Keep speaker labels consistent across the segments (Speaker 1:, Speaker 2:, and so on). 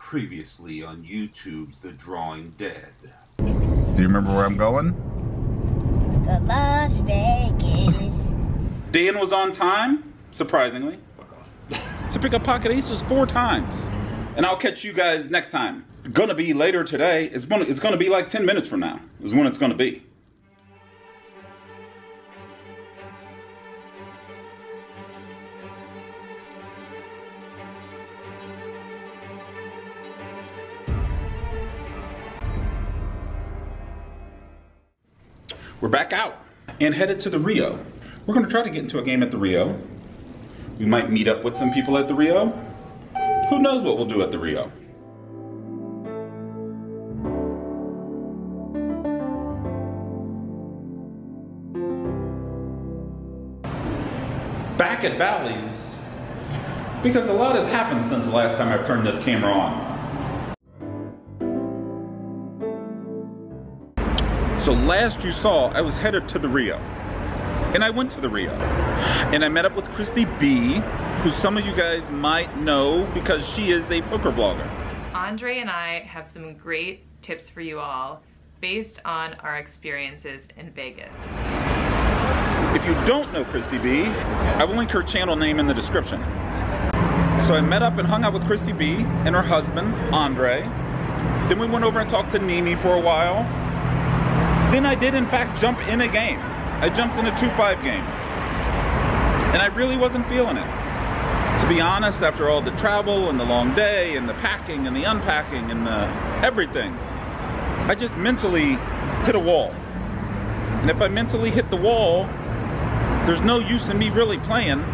Speaker 1: Previously on YouTube's The Drawing Dead.
Speaker 2: Do you remember where I'm going?
Speaker 3: To Las Vegas.
Speaker 2: Dan was on time, surprisingly, to pick up Pocket Aces 4 times. And I'll catch you guys next time. Gonna be later today. It's gonna be like 10 minutes from now is when it's gonna be. We're back out and headed to the Rio. We're gonna try to get into a game at the Rio. We might meet up with some people at the Rio. Who knows what we'll do at the Rio? Back at Bally's, because a lot has happened since the last time I've turned this camera on. So last you saw, I was headed to the Rio. And I went to the Rio. And I met up with Christy B, who some of you guys might know because she is a poker blogger.
Speaker 4: Andre and I have some great tips for you all based on our experiences in Vegas.
Speaker 2: If you don't know Christy B, I will link her channel name in the description. So I met up and hung out with Christy B and her husband, Andre. Then we went over and talked to Nimi for a while. Then I did in fact jump in a game. I jumped in a 2-5 game. And I really wasn't feeling it. To be honest, after all the travel and the long day and the packing and the unpacking and the everything, I just mentally hit a wall. And if I mentally hit the wall, there's no use in me really playing.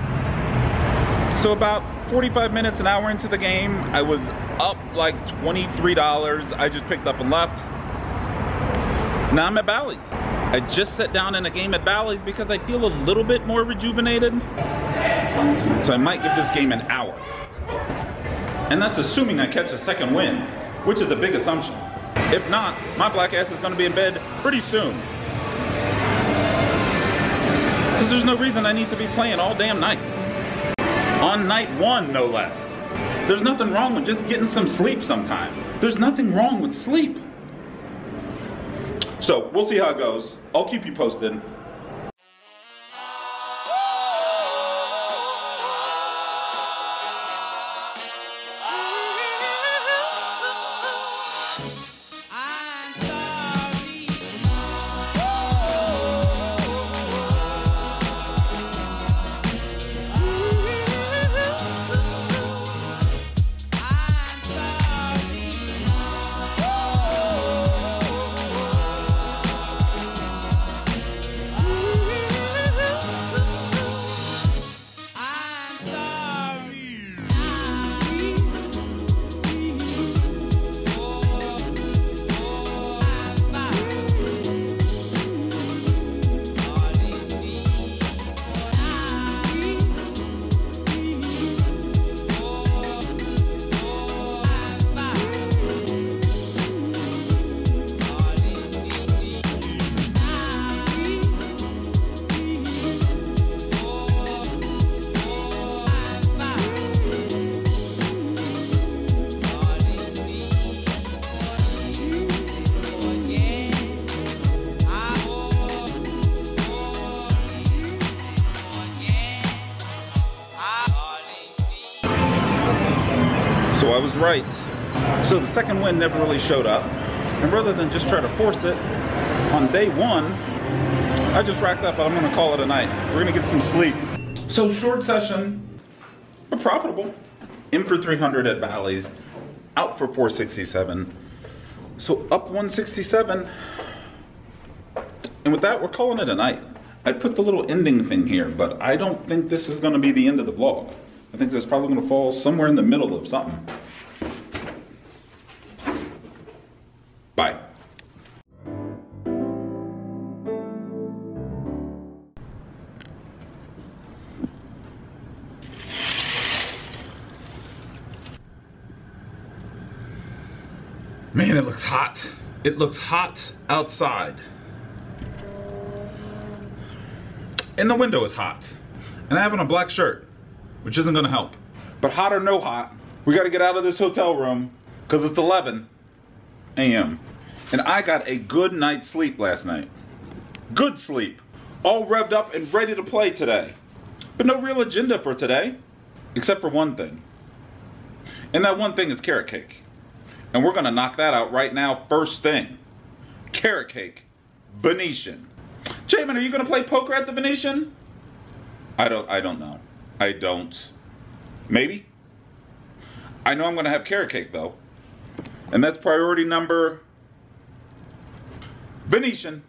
Speaker 2: So about 45 minutes, an hour into the game, I was up like $23. I just picked up and left. Now I'm at Bally's. I just sat down in a game at Bally's because I feel a little bit more rejuvenated. So I might give this game an hour. And that's assuming I catch a second win, which is a big assumption. If not, my black ass is gonna be in bed pretty soon. Because there's no reason I need to be playing all damn night. On night 1, no less. There's nothing wrong with just getting some sleep sometime. There's nothing wrong with sleep. So, we'll see how it goes. I'll keep you posted. So I was right. So the second win never really showed up. And rather than just try to force it, on day 1, I just racked up, I'm gonna call it a night. We're gonna get some sleep. So short session, but profitable. In for 300 at Bally's, out for 467. So up 167. And with that, we're calling it a night. I put the little ending thing here, but I don't think this is gonna be the end of the vlog. I think this is probably gonna fall somewhere in the middle of something. Bye. Man, it looks hot. It looks hot outside. And the window is hot. And I have on a black shirt, which isn't gonna help. But hot or no hot, we gotta get out of this hotel room because it's 11 a.m. and I got a good night's sleep last night. Good sleep. All revved up and ready to play today. But no real agenda for today, except for one thing. And that one thing is carrot cake. And we're gonna knock that out right now, first thing. Carrot cake, Venetian. Jamin, are you gonna play poker at the Venetian? I don't know. I don't. Maybe? I know I'm gonna have carrot cake though. And that's priority number Venetian.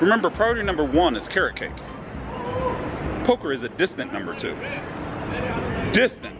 Speaker 2: Remember, priority number 1 is carrot cake. Poker is a distant number 2. Distant.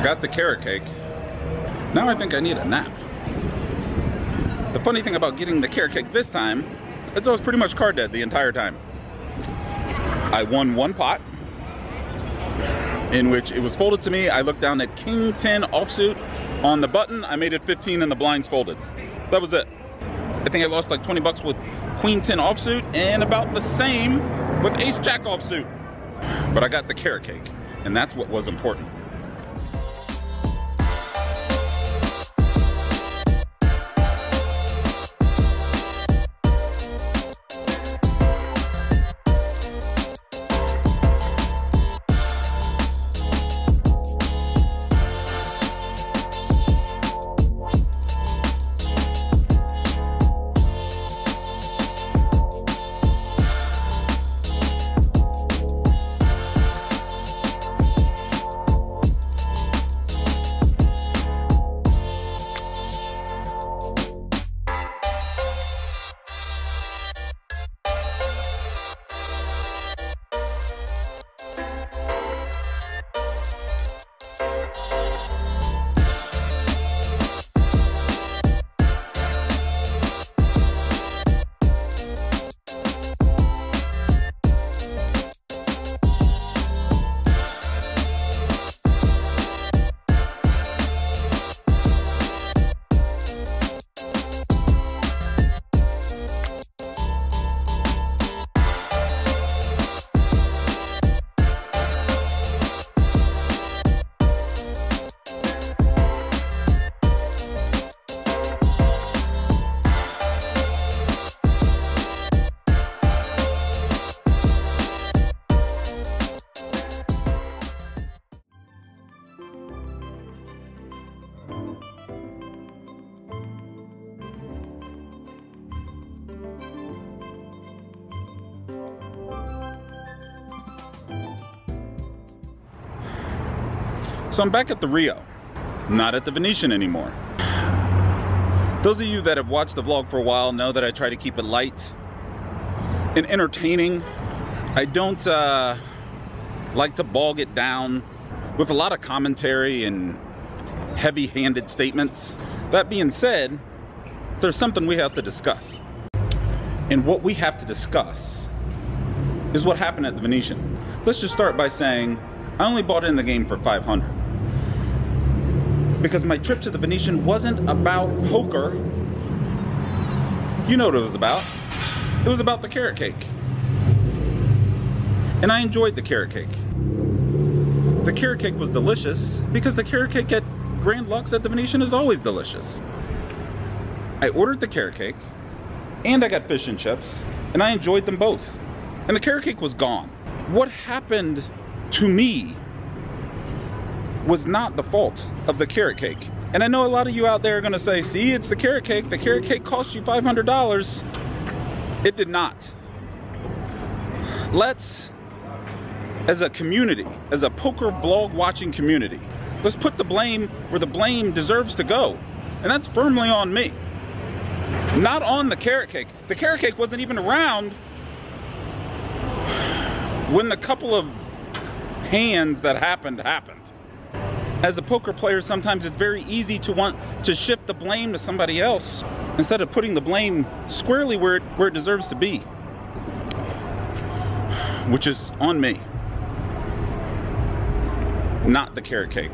Speaker 2: Got the carrot cake. Now I think I need a nap. The funny thing about getting the carrot cake this time is I was pretty much card dead the entire time. I won 1 pot in which it was folded to me. I looked down at King 10 offsuit on the button. I made it 15 and the blinds folded. That was it. I think I lost like 20 bucks with Queen 10 offsuit and about the same with Ace Jack offsuit. But I got the carrot cake, and that's what was important. So I'm back at the Rio, not at the Venetian anymore. Those of you that have watched the vlog for a while know that I try to keep it light. and entertaining. I don't like to bog it down with a lot of commentary and heavy-handed statements. That being said, there's something we have to discuss. And what we have to discuss is what happened at the Venetian. Let's just start by saying I only bought in the game for $500 because my trip to the Venetian wasn't about poker. You know what it was about. It was about the carrot cake. And I enjoyed the carrot cake. The carrot cake was delicious because the carrot cake at Grand Lux at the Venetian is always delicious. I ordered the carrot cake and I got fish and chips and I enjoyed them both. And the carrot cake was gone. What happened to me was not the fault of the carrot cake. And I know a lot of you out there are gonna say, see, it's the carrot cake. The carrot cake cost you $500. It did not. Let's, as a community, as a poker vlog watching community, let's put the blame where the blame deserves to go. And that's firmly on me. Not on the carrot cake. The carrot cake wasn't even around when the couple of hands that happened. As a poker player, sometimes it's very easy to want to shift the blame to somebody else instead of putting the blame squarely where it deserves to be, which is on me, not the carrot cake.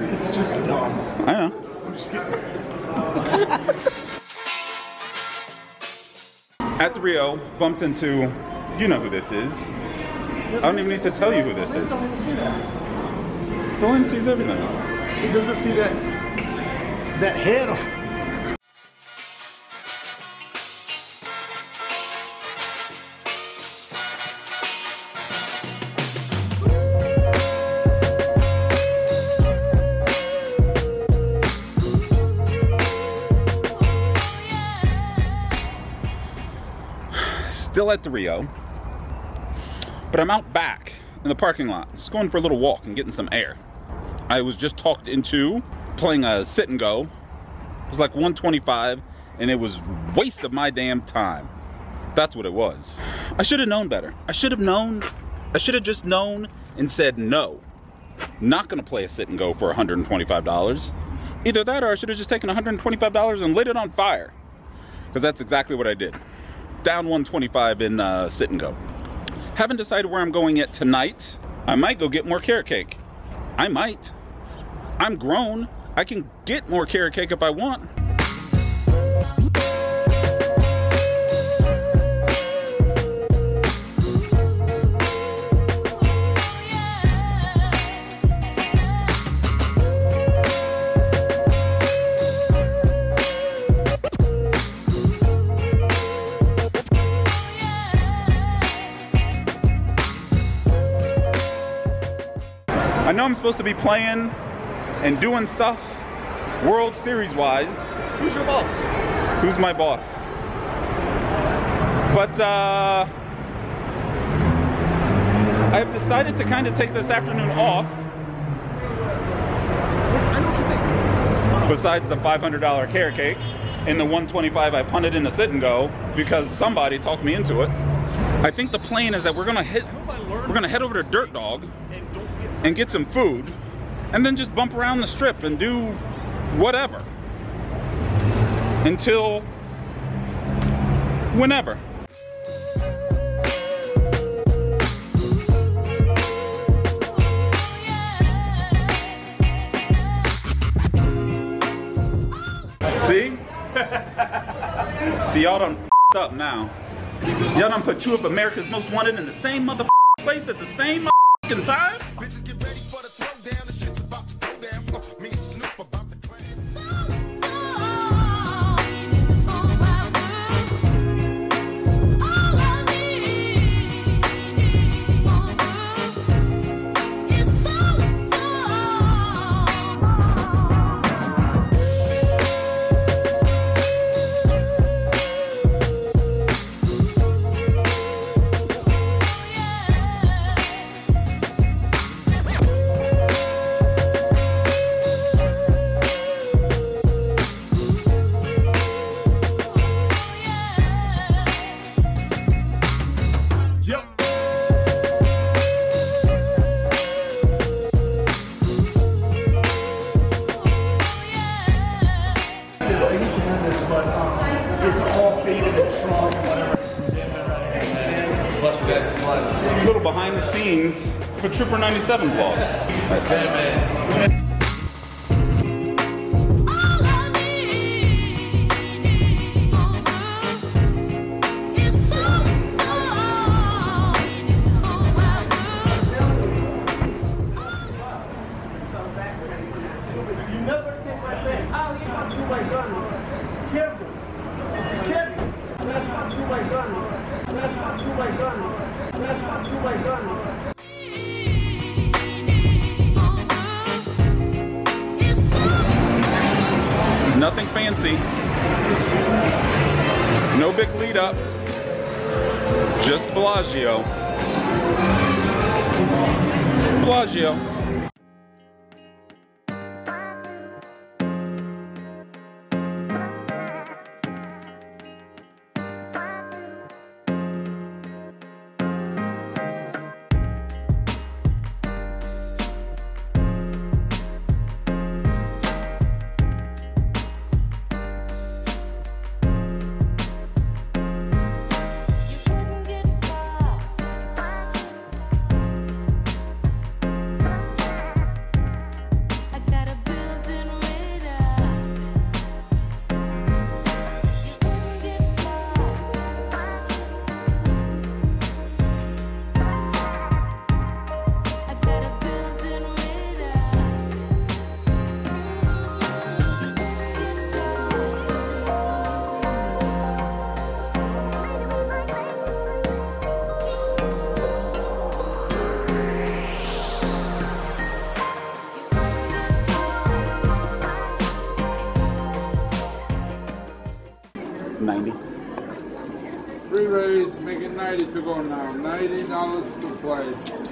Speaker 5: It's just dumb.
Speaker 2: I know.
Speaker 5: I'm just kidding.
Speaker 2: At the Rio, bumped into, you know who this is. I don't even need to tell you who this is.
Speaker 5: Don't even see that.
Speaker 2: Dylan sees everything.
Speaker 5: He doesn't see that head.
Speaker 2: Still at the Rio, but I'm out back in the parking lot, just going for a little walk and getting some air. I was just talked into playing a sit and go. It was like 125 and it was a waste of my damn time. That's what it was. I should have known better. I should have known. I should have just known and said no. Not gonna play a sit and go for $125. Either that or I should have just taken $125 and lit it on fire. Because that's exactly what I did. Down 125 in sit and go. Haven't decided where I'm going yet tonight. I might go get more carrot cake. I might. I'm grown. I can get more carrot cake if I want. I know I'm supposed to be playing and doing stuff World Series wise.
Speaker 5: Who's your boss?
Speaker 2: Who's my boss? But I've decided to kind of take this afternoon off.
Speaker 5: I know what you think.
Speaker 2: Besides the $500 carrot cake and the 125 I punted in the sit and go because somebody talked me into it. I think the plan is that we're gonna head over to Dirt Dog and get some food and then just bump around the strip and do whatever until whenever. See? See, y'all done f***ed up now. Y'all done put two of America's Most Wanted in the same mother place at the same time?
Speaker 6: Bitches get ready for the throwdown. The shit's about to go down. Me and Snoop about to clash.
Speaker 2: behind the scenes for Trooper 97 vlog. That's it, man. Nothing fancy. No big lead up. Just Bellagio. Bellagio.
Speaker 7: Free raise, make it 90 to go now. $90 to play.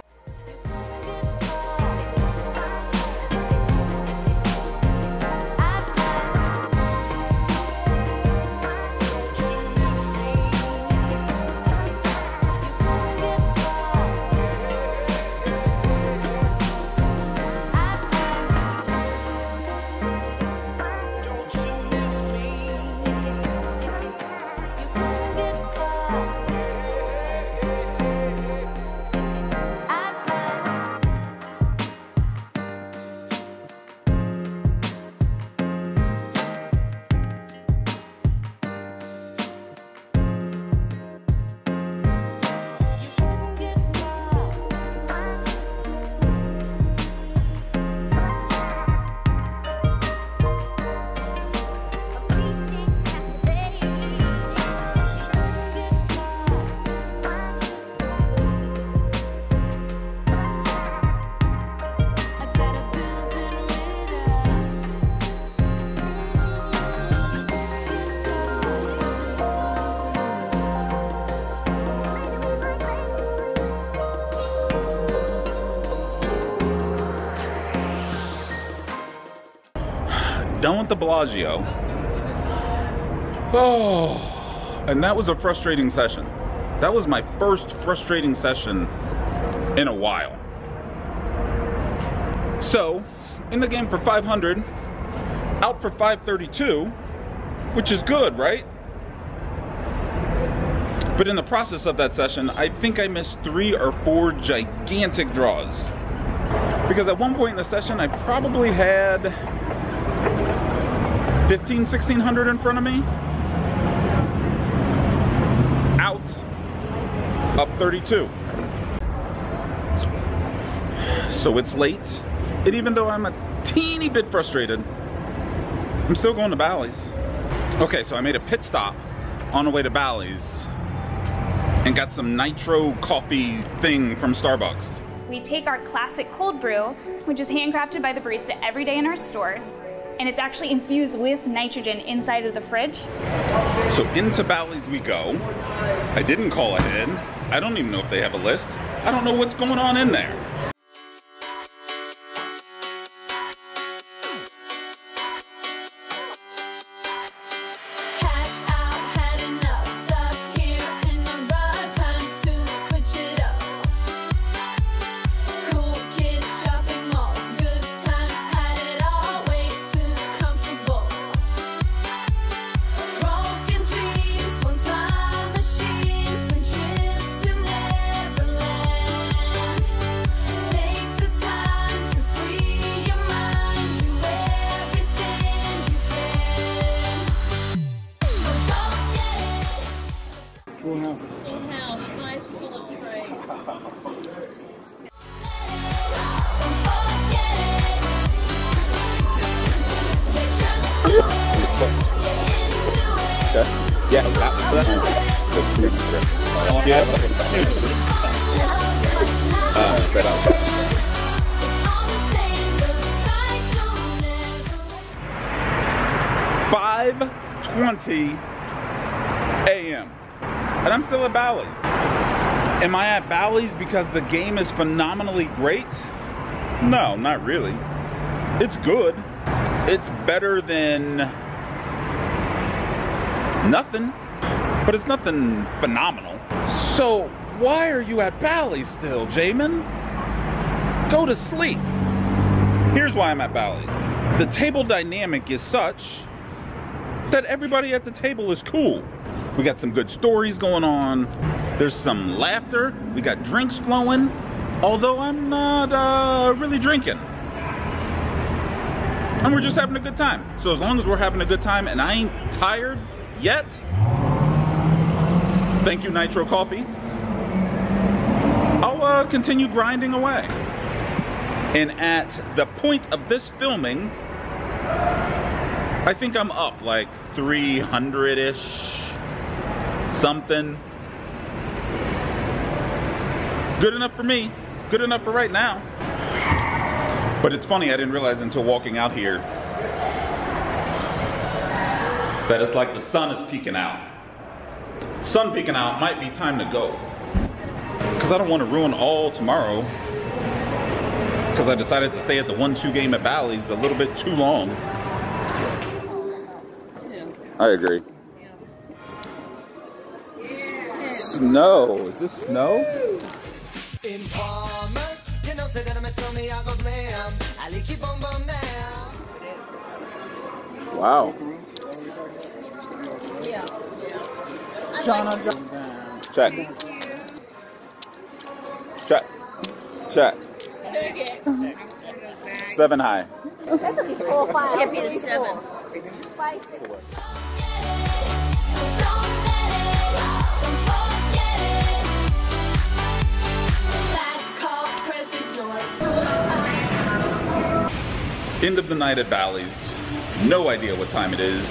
Speaker 2: Done with the Bellagio. Oh, and that was a frustrating session. That was my first frustrating session in a while. So, in the game for 500, out for 532, which is good, right? But in the process of that session, I think I missed 3 or 4 gigantic draws. Because at one point in the session, I probably had 1600 in front of me. Out, up 32. So it's late. And even though I'm a teeny bit frustrated, I'm still going to Bally's. Okay, so I made a pit stop on the way to Bally's and got some nitro coffee thing from Starbucks.
Speaker 8: We take our classic cold brew, which is handcrafted by the barista every day in our stores, and it's actually infused with nitrogen inside of the fridge.
Speaker 2: So into Bally's we go. I didn't call ahead. I don't even know if they have a list. I don't know what's going on in there.
Speaker 9: One time machines and trips to Neverland.
Speaker 2: Okay. Yeah, straight out. 5:20 a.m. and I'm still at Bally's. Am I at Bally's because the game is phenomenally great? No, not really. It's good. It's better than nothing, but it's nothing phenomenal. So why are you at Bally's still, Jamin? Go to sleep. Here's why I'm at Bally's. The table dynamic is such that everybody at the table is cool. We got some good stories going on. There's some laughter. We got drinks flowing, although I'm not really drinking. And we're just having a good time. So as long as we're having a good time and I ain't tired yet, thank you Nitro Coffee, I'll continue grinding away. And at the point of this filming, I think I'm up like 300-ish something. Good enough for me. Good enough for right now. But it's funny, I didn't realize until walking out here that it's like the sun is peeking out. Sun peeking out, might be time to go. Because I don't want to ruin all tomorrow. Because I decided to stay at the 1-2 game at Bally's a little bit too long. I agree. Snow. Is this snow? Wow. Check. Check. Check. 7 high.
Speaker 3: That could be 4 or 5. Can't be the 7. 5, 6.
Speaker 2: End of the night at Bally's. No idea what time it is,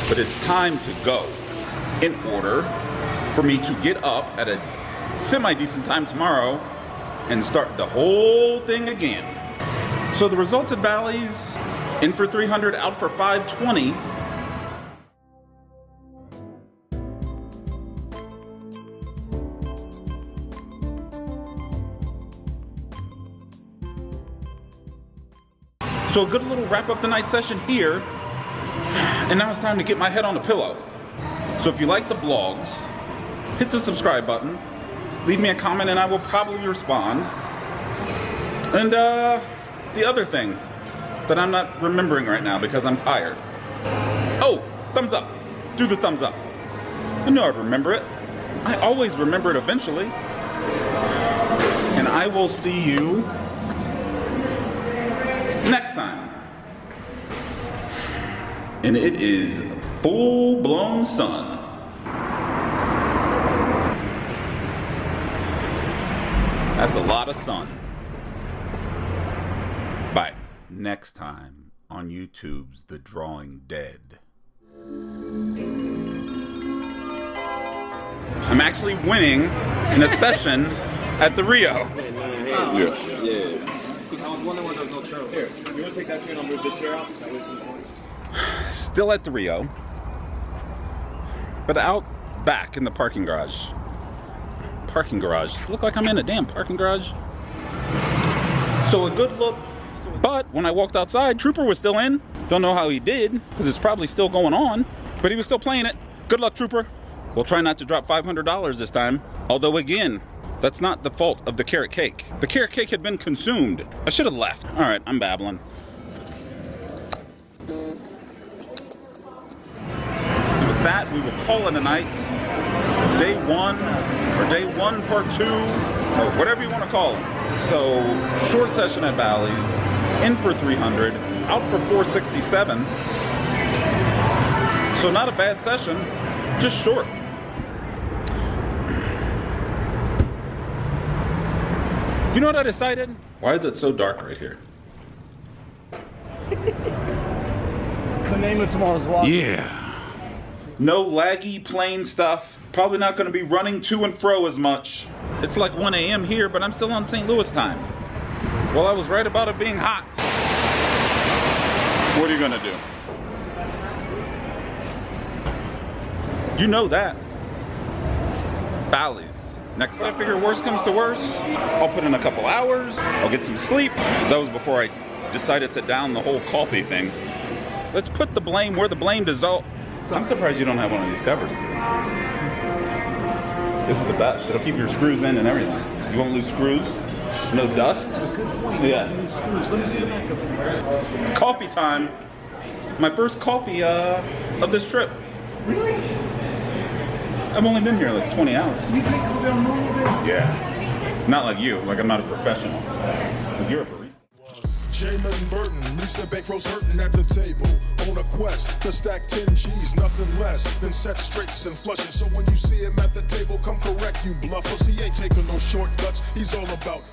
Speaker 2: but it's time to go. In order for me to get up at a semi-decent time tomorrow and start the whole thing again. So the results at Bally's, in for 300, out for 520. So a good little wrap up the night session here. And now it's time to get my head on a pillow. So if you like the vlogs, hit the subscribe button, leave me a comment and I will probably respond. And the other thing that I'm not remembering right now because I'm tired. Oh, thumbs up. Do the thumbs up. I know I'd remember it. I always remember it eventually. And I will see you next time. And it is full-blown sun. That's a lot of sun. Bye.
Speaker 1: Next time on YouTube's The Drawing Dead.
Speaker 2: I'm actually winning in a session at the Rio.
Speaker 5: Yeah. I was wondering why there was no chair. Here, you want to take that chair and I'll move this chair out?
Speaker 2: Still at the Rio, but out back in the parking garage. Look like I'm in a damn parking garage. So a good look, but when I walked outside, Trooper was still in. Don't know how he did, because it's probably still going on, but he was still playing it. Good luck, Trooper. We'll try not to drop $500 this time. Although again, that's not the fault of the carrot cake. The carrot cake had been consumed. I should have left. All right, I'm babbling. With that, we will call it a night. Day 1, or day 1 part 2, or whatever you want to call it. So, short session at Bally's, in for 300, out for 467. So not a bad session, just short. You know what I decided? Why is it so dark right here?
Speaker 5: The name of tomorrow's vlog.
Speaker 2: Yeah. No laggy plane stuff. Probably not going to be running to and fro as much. It's like 1 a.m. here, but I'm still on St. Louis time. Well, I was right about it being hot. What are you going to do? You know that. Bally's. Next time. I figure worst comes to worst, I'll put in a couple hours, I'll get some sleep. That was before I decided to down the whole coffee thing. Let's put the blame where the blame deserves. I'm surprised you don't have one of these covers. This is the best. It'll keep your screws in and everything. You won't lose screws. No dust. Yeah.
Speaker 5: Let me see the back.
Speaker 2: Coffee time. My first coffee of this trip.
Speaker 5: Really?
Speaker 2: I've only been here like 20 hours.
Speaker 5: You drink coffee on a normal basis?
Speaker 2: Yeah. Not like you. Like I'm not a professional. Like you're a barista.
Speaker 6: Jamin Burton leaves the bankrolls hurting at the table. On a quest to stack 10 G's, nothing less than set straights and flushes. So when you see him at the table, come correct, you bluffers. He ain't taking no shortcuts. He's all about